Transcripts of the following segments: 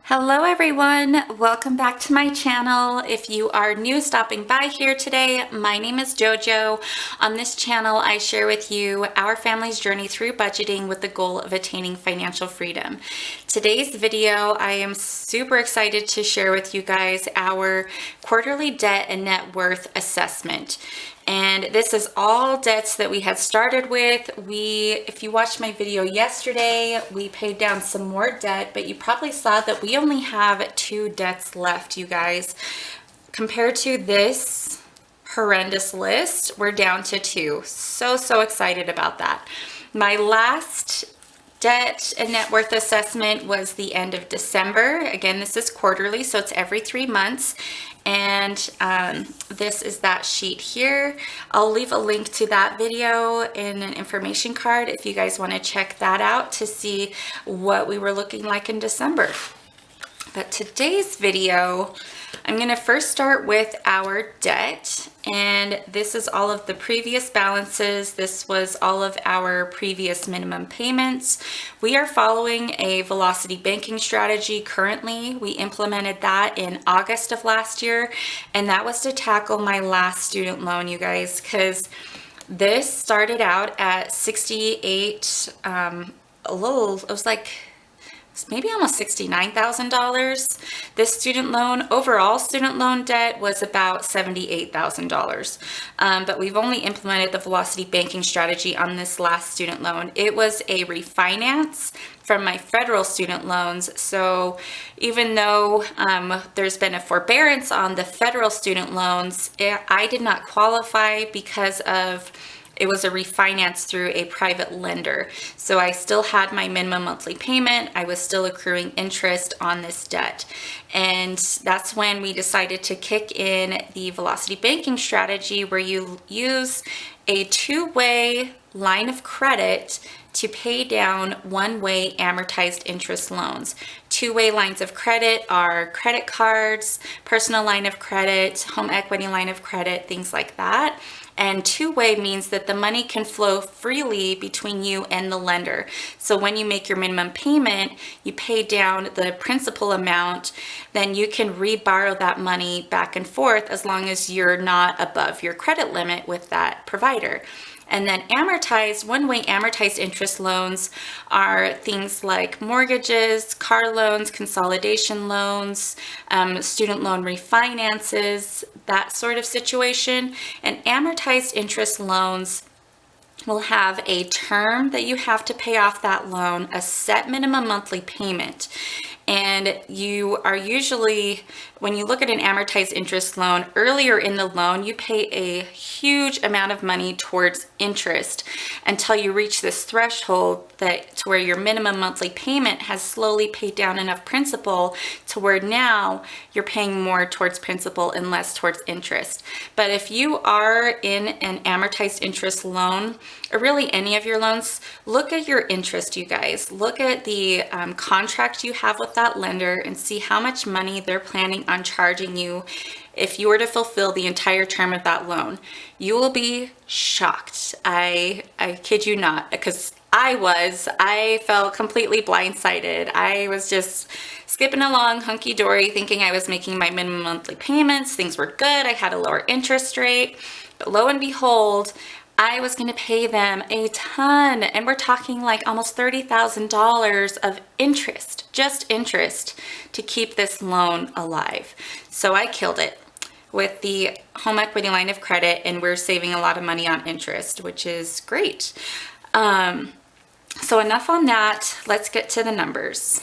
Hello everyone, welcome back to my channel. If you are new stopping by here today, my name is JoJo. On this channel, I share with you our family's journey through budgeting with the goal of attaining financial freedom. Today's video, I am super excited to share with you guys our quarterly debt and net worth assessment. And this is all debts that we had started with. If you watched my video yesterday, we paid down some more debt, but you probably saw that we only have 2 debts left, you guys. Compared to this horrendous list, we're down to 2. So excited about that. My last debt and net worth assessment was the end of December. Again, this is quarterly, so it's every 3 months. And this is that sheet here. I'll leave a link to that video in an information card if you guys want to check that out to see what we were looking like in December. But today's video, I'm going to first start with our debt, and this is all of the previous balances. This was all of our previous minimum payments. We are following a velocity banking strategy currently. We implemented that in August of last year, and that was to tackle my last student loan, you guys, because this started out at 68, it was like maybe almost $69,000. This student loan, overall student loan debt was about $78,000. But we've only implemented the velocity banking strategy on this last student loan. It was a refinance from my federal student loans. So even though there's been a forbearance on the federal student loans, I did not qualify because of it was a refinance through a private lender. So I still had my minimum monthly payment. I was still accruing interest on this debt. And that's when we decided to kick in the velocity banking strategy, where you use a 2-way line of credit to pay down 1-way amortized interest loans. 2-way lines of credit are credit cards, personal line of credit, home equity line of credit, things like that. And 2-way means that the money can flow freely between you and the lender. So when you make your minimum payment, you pay down the principal amount, then you can reborrow that money back and forth as long as you're not above your credit limit with that provider. And then amortized, 1-way amortized interest loans are things like mortgages, car loans, consolidation loans, student loan refinances, that sort of situation. And amortized interest loans will have a term that you have to pay off that loan, a set minimum monthly payment. And you are usually, when you look at an amortized interest loan, earlier in the loan, you pay a huge amount of money towards interest until you reach this threshold to where your minimum monthly payment has slowly paid down enough principal to where now you're paying more towards principal and less towards interest. But if you are in an amortized interest loan, or really any of your loans, look at your interest, you guys. Look at the contract you have with that lender and see how much money they're planning on charging you if you were to fulfill the entire term of that loan. You will be shocked. I kid you not, because I felt completely blindsided. I was just skipping along hunky-dory thinking I was making my minimum monthly payments. Things were good. I had a lower interest rate, but lo and behold, I was going to pay them a ton, and we're talking like almost $30,000 of interest, just interest, to keep this loan alive. So I killed it with the home equity line of credit, and we're saving a lot of money on interest, which is great. So enough on that. Let's get to the numbers.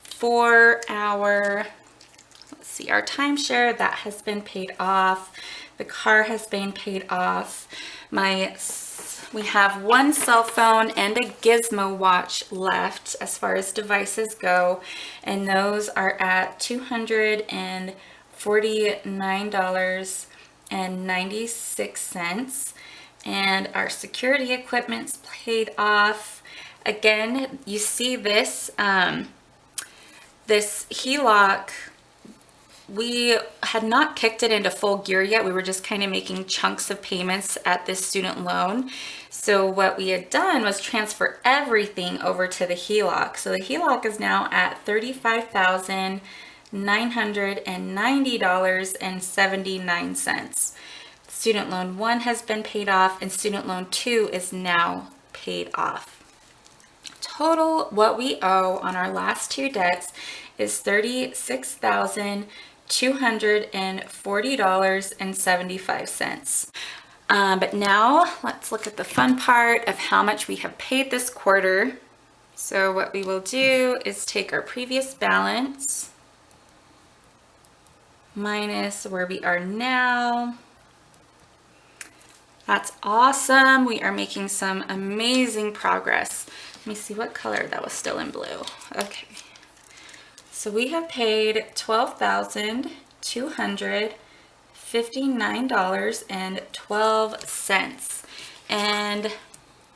For our, let's see, our timeshare, that has been paid off. The car has been paid off. We have 1 cell phone and a Gizmo watch left as far as devices go, and those are at $249.96. And our security equipment's paid off. Again, you see this, this HELOC we had not kicked it into full gear yet. We were just kind of making chunks of payments at this student loan. So what we had done was transfer everything over to the HELOC. So the HELOC is now at $35,990.79. Student loan 1 has been paid off and student loan 2 is now paid off. Total, what we owe on our last 2 debts is $36,240.75. But now let's look at the fun part of how much we have paid this quarter. So what we will do is take our previous balance minus where we are now. That's awesome. We are making some amazing progress. Let me see what color that was still in blue. Okay. So we have paid $12,259.12. And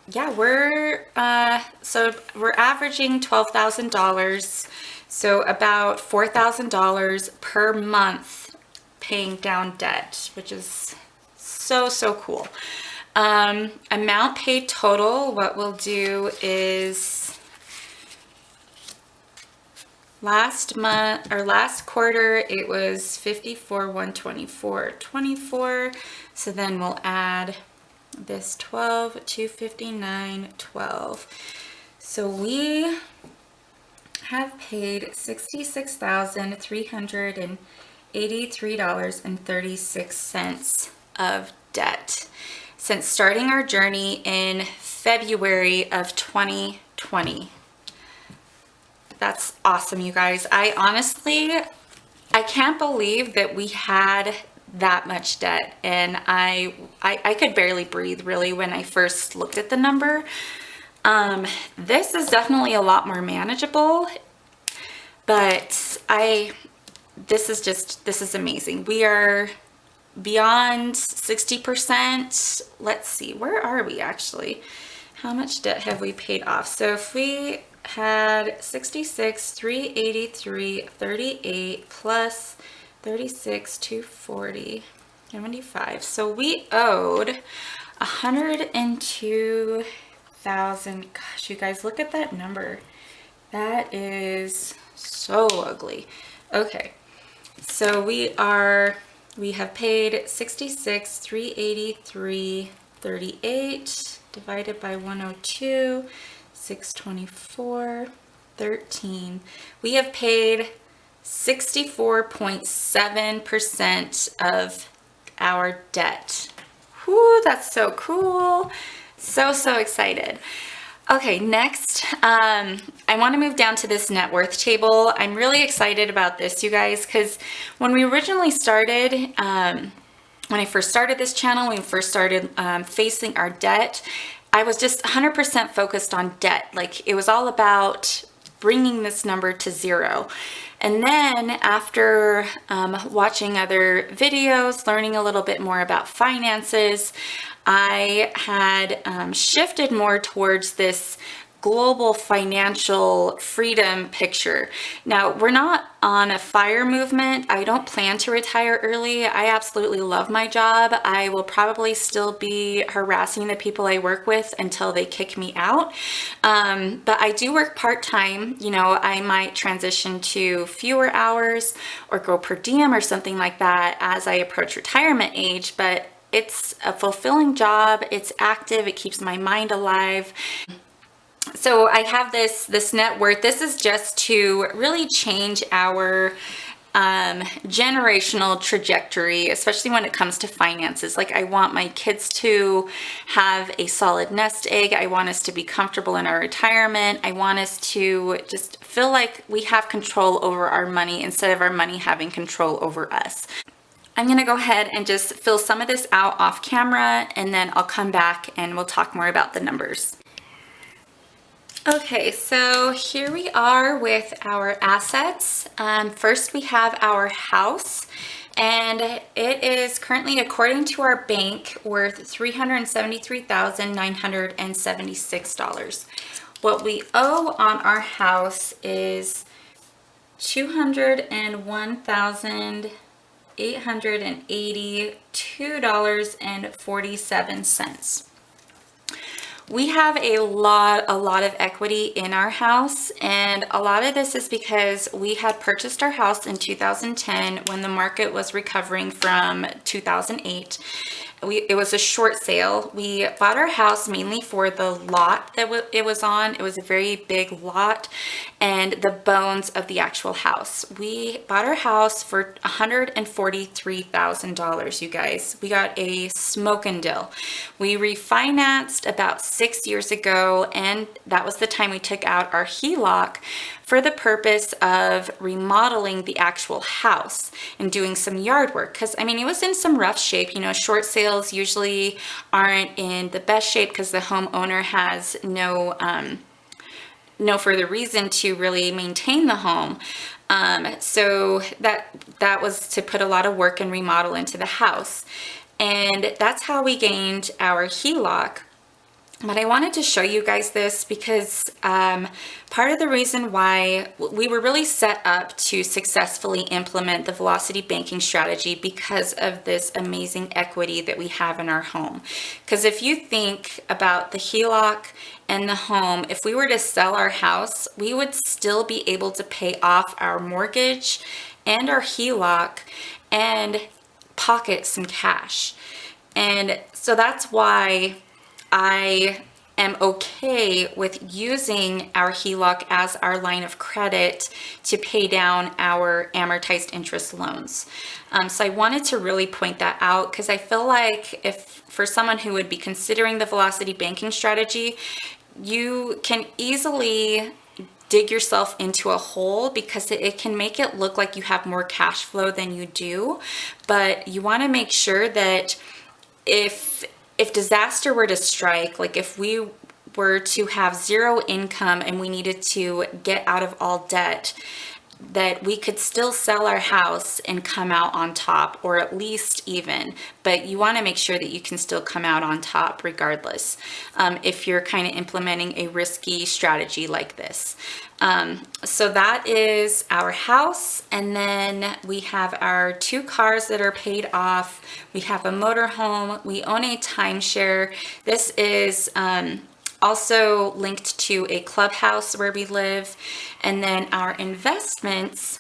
yeah, we're averaging $12,000. So about $4,000 per month paying down debt, which is so cool. Amount paid total, what we'll do is last quarter it was $54,124.24. So then we'll add this $12,259.12. So we have paid $66,383.36 of debt since starting our journey in February of 2020. That's awesome, you guys. I can't believe that we had that much debt, and I could barely breathe really when I first looked at the number. This is definitely a lot more manageable, but this is amazing. We are beyond 60%. Let's see, where are we actually? How much debt have we paid off? So if we had 66,383.38 plus 36,240.75. So we owed 102,000. Gosh, you guys, look at that number. That is so ugly. Okay, so we have paid 66,383.38 divided by 102, 624.13. We have paid 64.7% of our debt. Whoo, that's so cool. So excited. Okay, next, I want to move down to this net worth table. I'm really excited about this, you guys, because when we originally started, when I first started this channel, when we first started facing our debt, I was just 100% focused on debt. Like, it was all about bringing this number to zero. And then after watching other videos, learning a little bit more about finances, I had shifted more towards this global financial freedom picture. Now, we're not on a FIRE movement. I don't plan to retire early. I absolutely love my job. I will probably still be harassing the people I work with until they kick me out. But I do work part-time. You know, I might transition to fewer hours or go per diem or something like that as I approach retirement age, but it's a fulfilling job. It's active. It keeps my mind alive. So I have this net worth. This is just to really change our generational trajectory, especially when it comes to finances. Like, I want my kids to have a solid nest egg. I want us to be comfortable in our retirement. I want us to just feel like we have control over our money instead of our money having control over us. I'm going to go ahead and just fill some of this out off camera, and then I'll come back and we'll talk more about the numbers. Okay, so here we are with our assets. First we have our house, and it is currently, according to our bank, worth $373,976. What we owe on our house is $201,882.47. We have a lot of equity in our house, and a lot of this is because we had purchased our house in 2010 when the market was recovering from 2008. It was a short sale. We bought our house mainly for the lot that it was on. It was a very big lot and the bones of the actual house. We bought our house for $143,000, you guys. We got a smoking deal. We refinanced about 6 years ago, and that was the time we took out our HELOC for the purpose of remodeling the actual house and doing some yard work. Because, I mean, it was in some rough shape. You know, short sales usually aren't in the best shape because the homeowner has no further reason to really maintain the home. So that was to put a lot of work and remodel into the house. And that's how we gained our HELOC. But I wanted to show you guys this because part of the reason why we were really set up to successfully implement the velocity banking strategy because of this amazing equity that we have in our home. Because if you think about the HELOC and the home, if we were to sell our house, we would still be able to pay off our mortgage and our HELOC and pocket some cash. And so that's why I am okay with using our HELOC as our line of credit to pay down our amortized interest loans. So I wanted to really point that out because I feel like if for someone who would be considering the velocity banking strategy, you can easily dig yourself into a hole because it can make it look like you have more cash flow than you do. But you want to make sure that if disaster were to strike, like if we were to have zero income and we needed to get out of all debt, that we could still sell our house and come out on top, or at least even. But you want to make sure that you can still come out on top regardless, if you're kind of implementing a risky strategy like this. So that is our house, and then we have our 2 cars that are paid off. We have a motorhome. We own a timeshare. This is also linked to a clubhouse where we live. And then our investments.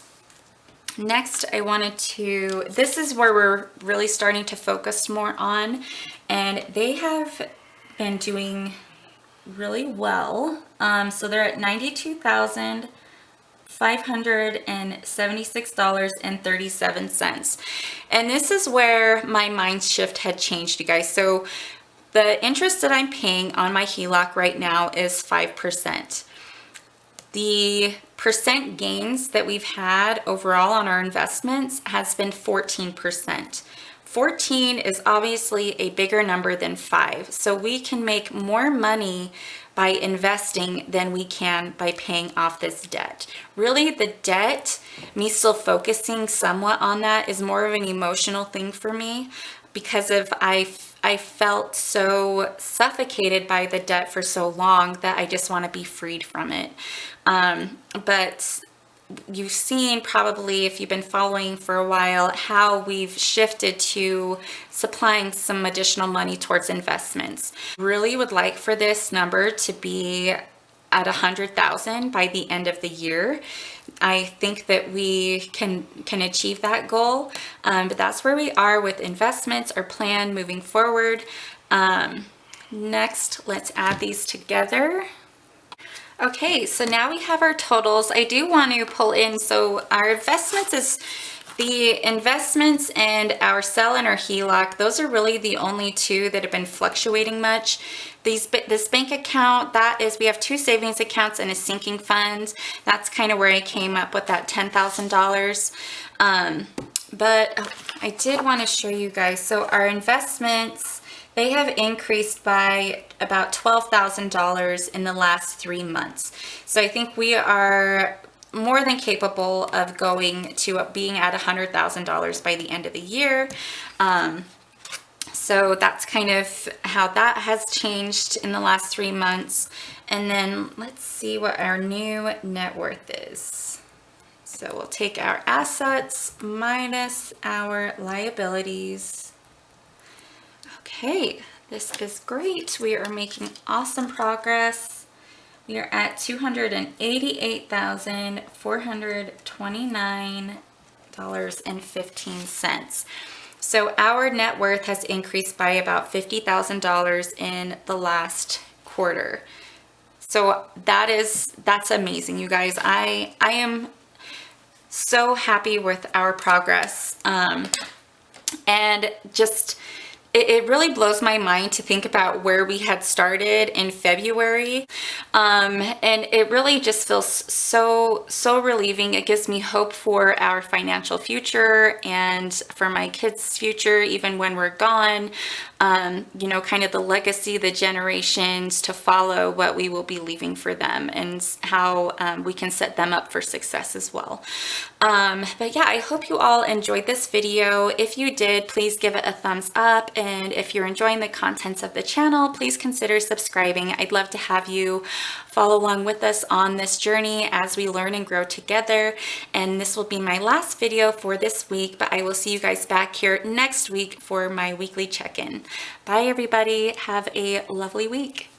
Next, this is where we're really starting to focus more on, and they have been doing really well. So they're at $92,576.37. And this is where my mind shift had changed, you guys. So the interest that I'm paying on my HELOC right now is 5%. The percent gains that we've had overall on our investments has been 14%. 14 is obviously a bigger number than 5. So we can make more money by investing than we can by paying off this debt. Really, the debt, me still focusing somewhat on that, is more of an emotional thing for me because I felt so suffocated by the debt for so long that I just want to be freed from it. But you've seen probably, if you've been following for a while, how we've shifted to supplying some additional money towards investments. Really would like for this number to be at 100,000 by the end of the year. I think that we can achieve that goal, but that's where we are with investments, our plan moving forward. Next, let's add these together. Okay, so now we have our totals. I do want to pull in, so our investments is the investments and our sell and our HELOC. Those are really the only two that have been fluctuating much. This bank account, we have 2 savings accounts and a sinking fund. That's kind of where I came up with that $10,000. But I did want to show you guys, so our investments, they have increased by about $12,000 in the last 3 months. So I think we are more than capable of going to being at $100,000 by the end of the year. So that's kind of how that has changed in the last 3 months. And then let's see what our new net worth is. So we'll take our assets minus our liabilities. Okay, this is great. We are making awesome progress. We are at $288,429.15. So our net worth has increased by about $50,000 in the last quarter. So that's amazing, you guys. I am so happy with our progress. And just it really blows my mind to think about where we had started in February. And it really just feels so relieving. It gives me hope for our financial future and for my kids' future, even when we're gone. You know, kind of the legacy, the generations to follow, what we will be leaving for them, and how we can set them up for success as well. But yeah, I hope you all enjoyed this video. If you did, please give it a thumbs up. And if you're enjoying the contents of the channel, please consider subscribing. I'd love to have you follow along with us on this journey as we learn and grow together. And this will be my last video for this week, but I will see you guys back here next week for my weekly check-in. Bye everybody. Have a lovely week.